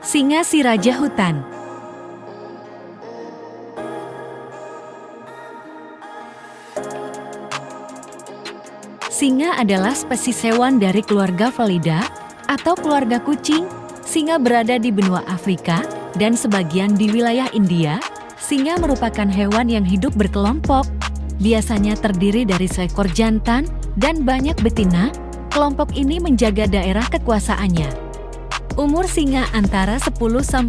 Singa si raja hutan. Singa adalah spesies hewan dari keluarga Felidae atau keluarga kucing. Singa berada di benua Afrika dan sebagian di wilayah India. Singa merupakan hewan yang hidup berkelompok. Biasanya terdiri dari seekor jantan dan banyak betina. Kelompok ini menjaga daerah kekuasaannya. Umur singa antara 10-15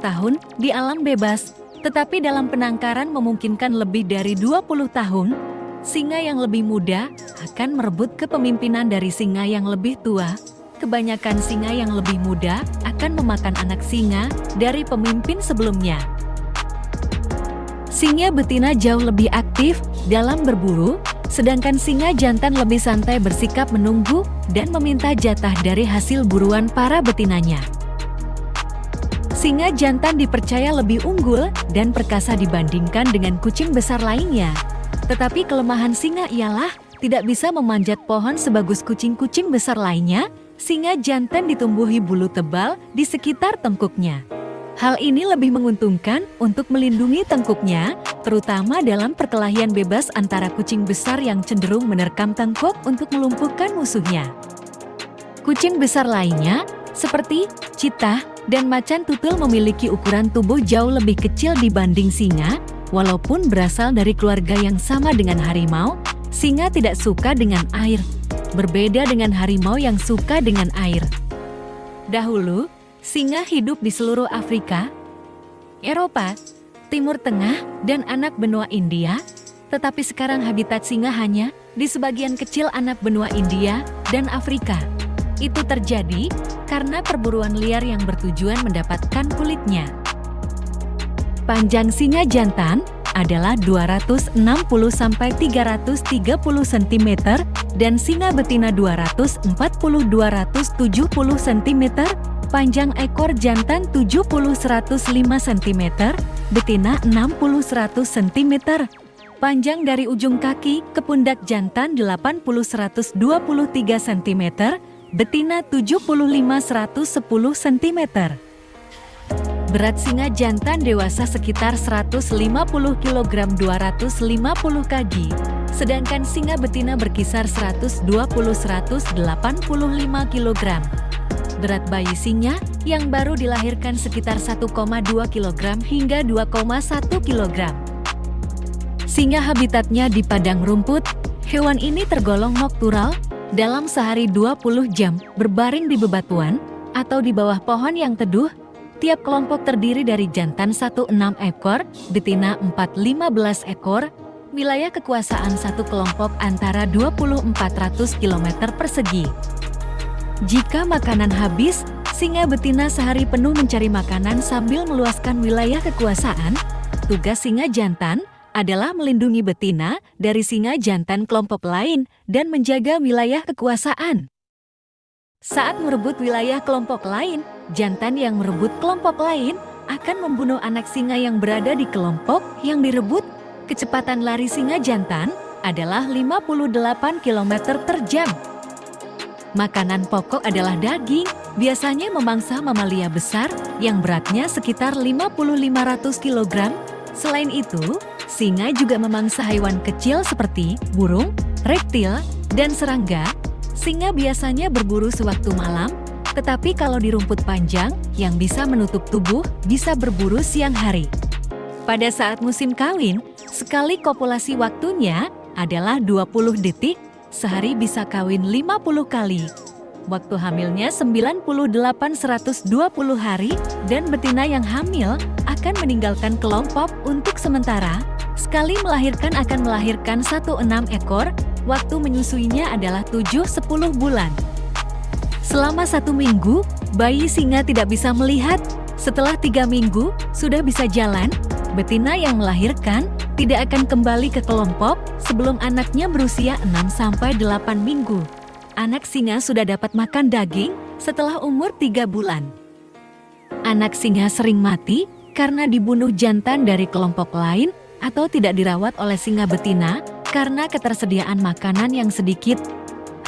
tahun di alam bebas, tetapi dalam penangkaran memungkinkan lebih dari 20 tahun. Singa yang lebih muda akan merebut kepemimpinan dari singa yang lebih tua. Kebanyakan singa yang lebih muda akan memakan anak singa dari pemimpin sebelumnya. Singa betina jauh lebih aktif dalam berburu, sedangkan singa jantan lebih santai bersikap menunggu dan meminta jatah dari hasil buruan para betinanya. Singa jantan dipercaya lebih unggul dan perkasa dibandingkan dengan kucing besar lainnya. Tetapi kelemahan singa ialah tidak bisa memanjat pohon sebagus kucing-kucing besar lainnya. Singa jantan ditumbuhi bulu tebal di sekitar tengkuknya. Hal ini lebih menguntungkan untuk melindungi tengkuknya, terutama dalam perkelahian bebas antara kucing besar yang cenderung menerkam tengkuk untuk melumpuhkan musuhnya. Kucing besar lainnya, seperti cheetah dan macan tutul memiliki ukuran tubuh jauh lebih kecil dibanding singa. Walaupun berasal dari keluarga yang sama dengan harimau, singa tidak suka dengan air. Berbeda dengan harimau yang suka dengan air. Dahulu, singa hidup di seluruh Afrika, Eropa, Timur Tengah, dan anak benua India, tetapi sekarang habitat singa hanya di sebagian kecil anak benua India dan Afrika. Itu terjadi karena perburuan liar yang bertujuan mendapatkan kulitnya. Panjang singa jantan adalah 260-330 cm dan singa betina 240-270 cm. Panjang ekor jantan 70-105 cm, betina 60-100 cm. Panjang dari ujung kaki ke pundak jantan 80-123 cm, betina 75-110 cm. Berat singa jantan dewasa sekitar 150 kg 250 kg, sedangkan singa betina berkisar 120-185 kg. Berat bayi singa yang baru dilahirkan sekitar 1,2 kg hingga 2,1 kg. Singa habitatnya di padang rumput. Hewan ini tergolong noktural, dalam sehari 20 jam berbaring di bebatuan atau di bawah pohon yang teduh. Tiap kelompok terdiri dari jantan 1-6 ekor, betina 4-15 ekor. Wilayah kekuasaan satu kelompok antara 20-400 km persegi. Jika makanan habis, singa betina sehari penuh mencari makanan sambil meluaskan wilayah kekuasaan. Tugas singa jantan adalah melindungi betina dari singa jantan kelompok lain dan menjaga wilayah kekuasaan. Saat merebut wilayah kelompok lain, jantan yang merebut kelompok lain akan membunuh anak singa yang berada di kelompok yang direbut. Kecepatan lari singa jantan adalah 58 km per jam. Makanan pokok adalah daging, biasanya memangsa mamalia besar yang beratnya sekitar 500-500 kg. Selain itu, singa juga memangsa hewan kecil seperti burung, reptil, dan serangga. Singa biasanya berburu sewaktu malam, tetapi kalau di rumput panjang yang bisa menutup tubuh, bisa berburu siang hari. Pada saat musim kawin, sekali kopulasi waktunya adalah 20 detik, sehari bisa kawin 50 kali. Waktu hamilnya 98-120 hari, dan betina yang hamil akan meninggalkan kelompok untuk sementara. Sekali melahirkan akan melahirkan 1-6 ekor. Waktu menyusuinya adalah 7-10 bulan. Selama 1 minggu, bayi singa tidak bisa melihat. Setelah 3 minggu, sudah bisa jalan. Betina yang melahirkan tidak akan kembali ke kelompok sebelum anaknya berusia 6-8 minggu. Anak singa sudah dapat makan daging setelah umur 3 bulan. Anak singa sering mati karena dibunuh jantan dari kelompok lain atau tidak dirawat oleh singa betina karena ketersediaan makanan yang sedikit.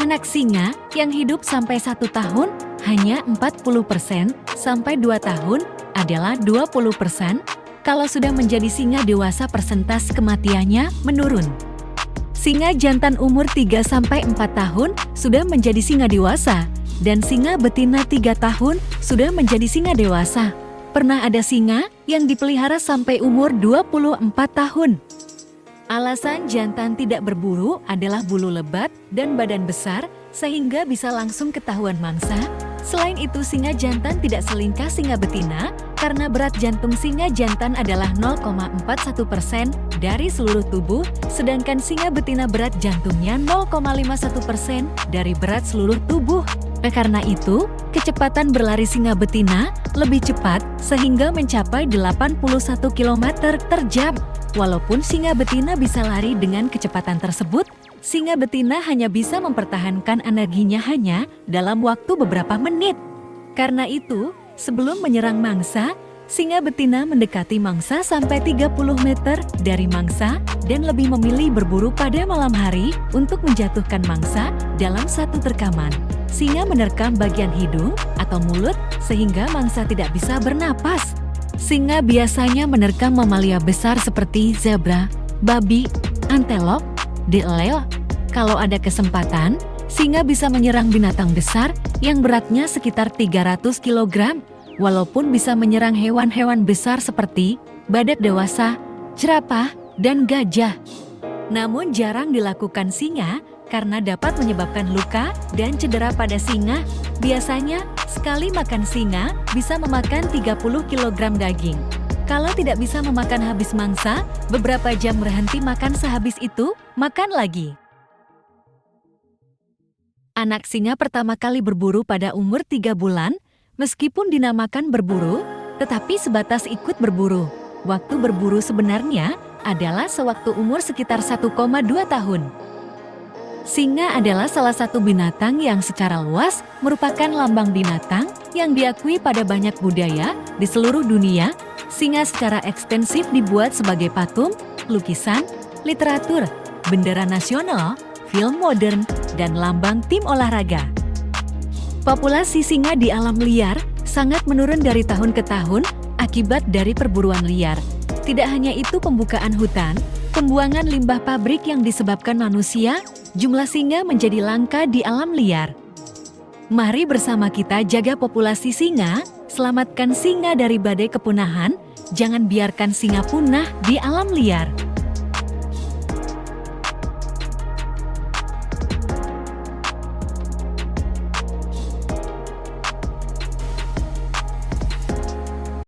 Anak singa yang hidup sampai 1 tahun hanya 40% sampai 2 tahun adalah 20%, kalau sudah menjadi singa dewasa persentase kematiannya menurun. Singa jantan umur 3-4 tahun sudah menjadi singa dewasa, dan singa betina 3 tahun sudah menjadi singa dewasa. Pernah ada singa yang dipelihara sampai umur 24 tahun. Alasan jantan tidak berburu adalah bulu lebat dan badan besar, sehingga bisa langsung ketahuan mangsa. Selain itu, singa jantan tidak selingkah singa betina, karena berat jantung singa jantan adalah 0,41% dari seluruh tubuh, sedangkan singa betina berat jantungnya 0,51% dari berat seluruh tubuh. Karena itu, kecepatan berlari singa betina lebih cepat sehingga mencapai 81 km per jam. Walaupun singa betina bisa lari dengan kecepatan tersebut, singa betina hanya bisa mempertahankan energinya hanya dalam waktu beberapa menit. Karena itu, sebelum menyerang mangsa, singa betina mendekati mangsa sampai 30 meter dari mangsa dan lebih memilih berburu pada malam hari untuk menjatuhkan mangsa dalam satu terkaman. Singa menerkam bagian hidung atau mulut sehingga mangsa tidak bisa bernapas. Singa biasanya menerkam mamalia besar seperti zebra, babi, antelop, delel. Kalau ada kesempatan, singa bisa menyerang binatang besar yang beratnya sekitar 300 kg, walaupun bisa menyerang hewan-hewan besar seperti badak dewasa, jerapah, dan gajah. Namun jarang dilakukan singa karena dapat menyebabkan luka dan cedera pada singa. Biasanya, sekali makan singa bisa memakan 30 kg daging. Kalau tidak bisa memakan habis mangsa, beberapa jam berhenti makan, sehabis itu, makan lagi. Anak singa pertama kali berburu pada umur 3 bulan, meskipun dinamakan berburu, tetapi sebatas ikut berburu. Waktu berburu sebenarnya adalah sewaktu umur sekitar 1,2 tahun. Singa adalah salah satu binatang yang secara luas merupakan lambang binatang yang diakui pada banyak budaya di seluruh dunia. Singa secara ekstensif dibuat sebagai patung, lukisan, literatur, bendera nasional, film modern, dan lambang tim olahraga. Populasi singa di alam liar sangat menurun dari tahun ke tahun akibat dari perburuan liar. Tidak hanya itu, pembukaan hutan, pembuangan limbah pabrik yang disebabkan manusia, jumlah singa menjadi langka di alam liar. Mari bersama kita jaga populasi singa, selamatkan singa dari badai kepunahan, jangan biarkan singa punah di alam liar.